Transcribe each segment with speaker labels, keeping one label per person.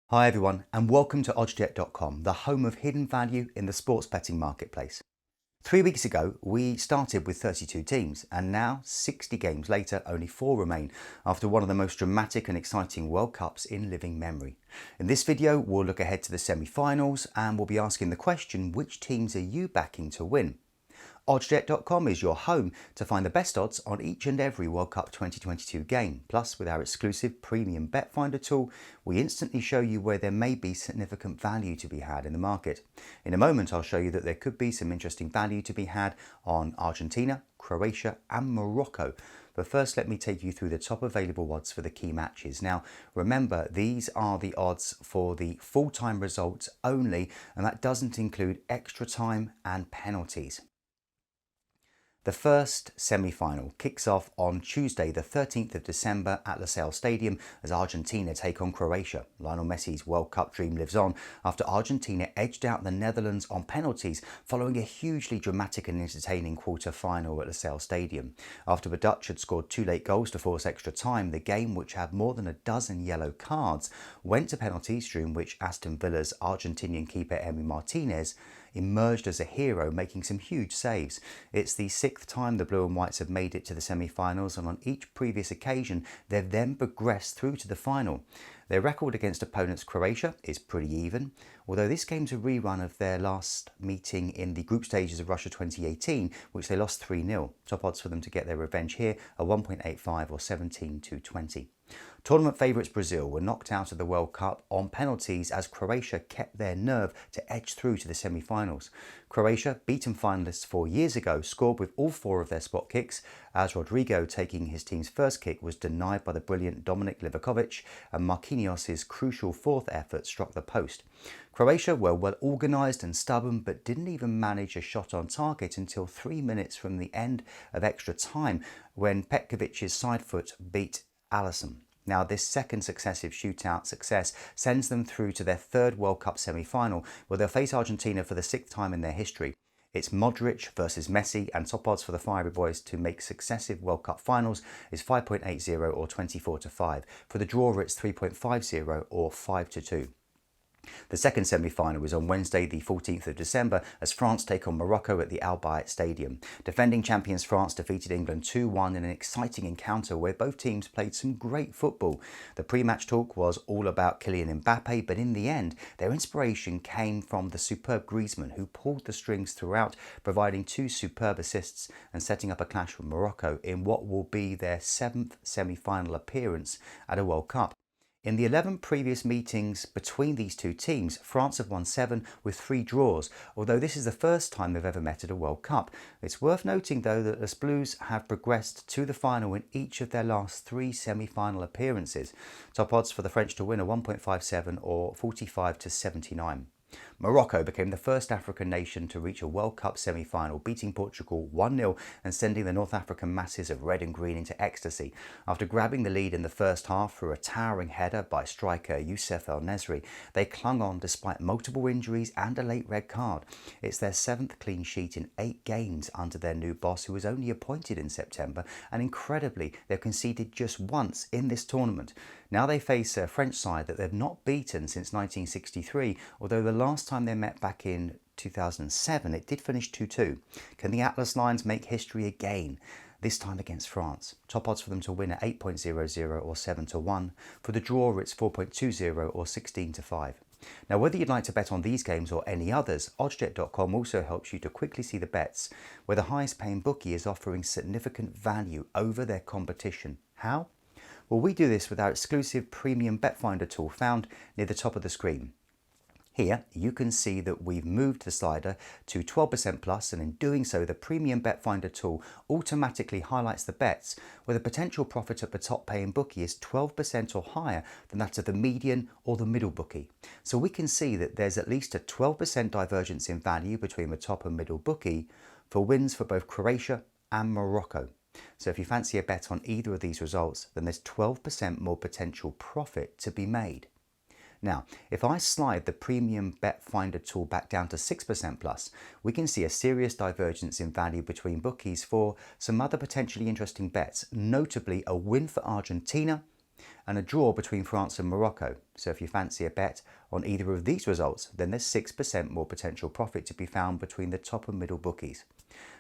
Speaker 1: Hi everyone, and welcome to oddscheck.com, the home of hidden value in the sports betting marketplace. 3 weeks ago, we started with 32 teams, and now, 60 games later, only 4 remain after one of the most dramatic and exciting World Cups in living memory. In this video, we'll look ahead to the semi-finals, and we'll be asking the question, which teams are you backing to win? Oddscheck.com is your home to find the best odds on each and every World Cup 2022 game. Plus, with our exclusive premium bet finder tool, we instantly show you where there may be significant value to be had in the market. In a moment, I'll show you that there could be some interesting value to be had on Argentina, Croatia and Morocco. But first, let me take you through the top available odds for the key matches. Now, remember, these are the odds for the full-time results only, and that doesn't include extra time and penalties. The first semi-final kicks off on Tuesday the 13th of December at Lusail Stadium as Argentina take on Croatia. Lionel Messi's World Cup dream lives on after Argentina edged out the Netherlands on penalties following a hugely dramatic and entertaining quarter-final at Lusail Stadium. After the Dutch had scored 2 late goals to force extra time, the game, which had more than a dozen yellow cards, went to penalties, during which Aston Villa's Argentinian keeper Emi Martinez emerged as a hero, making some huge saves. It's the 6th time the Blue and Whites have made it to the semi-finals, and on each previous occasion they've then progressed through to the final. Their record against opponents Croatia is pretty even, although this game's a rerun of their last meeting in the group stages of Russia 2018, which they lost 3-0. Top odds for them to get their revenge here are 1.85 or 17-20. Tournament favourites Brazil were knocked out of the World Cup on penalties as Croatia kept their nerve to edge through to the semi-finals. Croatia, beaten finalists 4 years ago, scored with all 4 of their spot kicks, as Rodrigo, taking his team's first kick, was denied by the brilliant Dominik Livakovic, and Marquinhos' crucial 4th effort struck the post. Croatia were well organised and stubborn, but didn't even manage a shot on target until 3 minutes from the end of extra time, when Petkovic's side foot beat Alisson. Now, this second successive shootout success sends them through to their 3rd World Cup semi-final, where they'll face Argentina for the 6th time in their history. It's Modric versus Messi, and top odds for the Fiery Boys to make successive World Cup finals is 5.80 or 24-5. For the draw, it's 3.50 or 5-2. The second semi-final is on Wednesday the 14th of December as France take on Morocco at the outlier Stadium. Defending champions France defeated England 2-1 in an exciting encounter where both teams played some great football. The pre-match talk was all about Kylian Mbappe, but in the end their inspiration came from the superb Griezmann, who pulled the strings throughout, providing 2 superb assists and setting up a clash with Morocco in what will be their 7th semi-final appearance at a World Cup. In the 11 previous meetings between these two teams, France have won 7 with 3 draws, although this is the first time they've ever met at a World Cup. It's worth noting, though, that Les Bleus have progressed to the final in each of their last 3 semi-final appearances. Top odds for the French to win are 1.57 or 45-79. Morocco became the first African nation to reach a World Cup semi-final, beating Portugal 1-0 and sending the North African masses of red and green into ecstasy. After grabbing the lead in the first half through a towering header by striker Youssef El Nesri, they clung on despite multiple injuries and a late red card. It's their 7th clean sheet in 8 games under their new boss, who was only appointed in September, and incredibly, they've conceded just once in this tournament. Now they face a French side that they've not beaten since 1963, although the last time they met back in 2007, it did finish 2-2. Can the Atlas Lions make history again, this time against France? Top odds for them to win at 8.00 or 7-1. For the draw, it's 4.20 or 16-5. Now, whether you'd like to bet on these games or any others, oddscheck.com also helps you to quickly see the bets where the highest paying bookie is offering significant value over their competition. How? Well, we do this with our exclusive premium bet finder tool found near the top of the screen. Here you can see that we've moved the slider to 12% plus, and in doing so the premium bet finder tool automatically highlights the bets where the potential profit at the top paying bookie is 12% or higher than that of the median or the middle bookie. So we can see that there's at least a 12% divergence in value between the top and middle bookie for wins for both Croatia and Morocco. So if you fancy a bet on either of these results, then there's 12% more potential profit to be made. Now, if I slide the premium bet finder tool back down to 6% plus, we can see a serious divergence in value between bookies for some other potentially interesting bets, notably a win for Argentina, and a draw between France and Morocco. So if you fancy a bet on either of these results, then there's 6% more potential profit to be found between the top and middle bookies.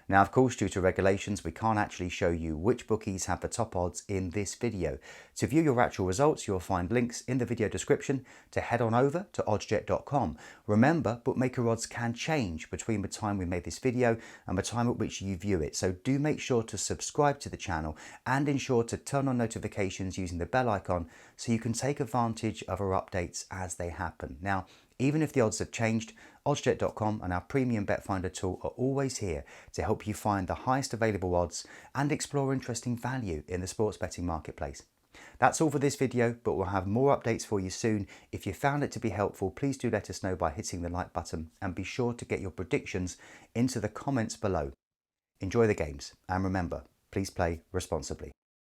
Speaker 1: Now, of course, due to regulations, we can't actually show you which bookies have the top odds in this video. To view your actual results, you'll find links in the video description to head on over to oddsjet.com. Remember, bookmaker odds can change between the time we made this video and the time at which you view it. So do make sure to subscribe to the channel and ensure to turn on notifications using the bell icon so you can take advantage of our updates as they happen. Now, even if the odds have changed, oddsjet.com and our premium bet finder tool are always here to help you find the highest available odds and explore interesting value in the sports betting marketplace. That's all for this video, but we'll have more updates for you soon. If you found it to be helpful, please do let us know by hitting the like button and be sure to get your predictions into the comments below. Enjoy the games and remember, please play responsibly.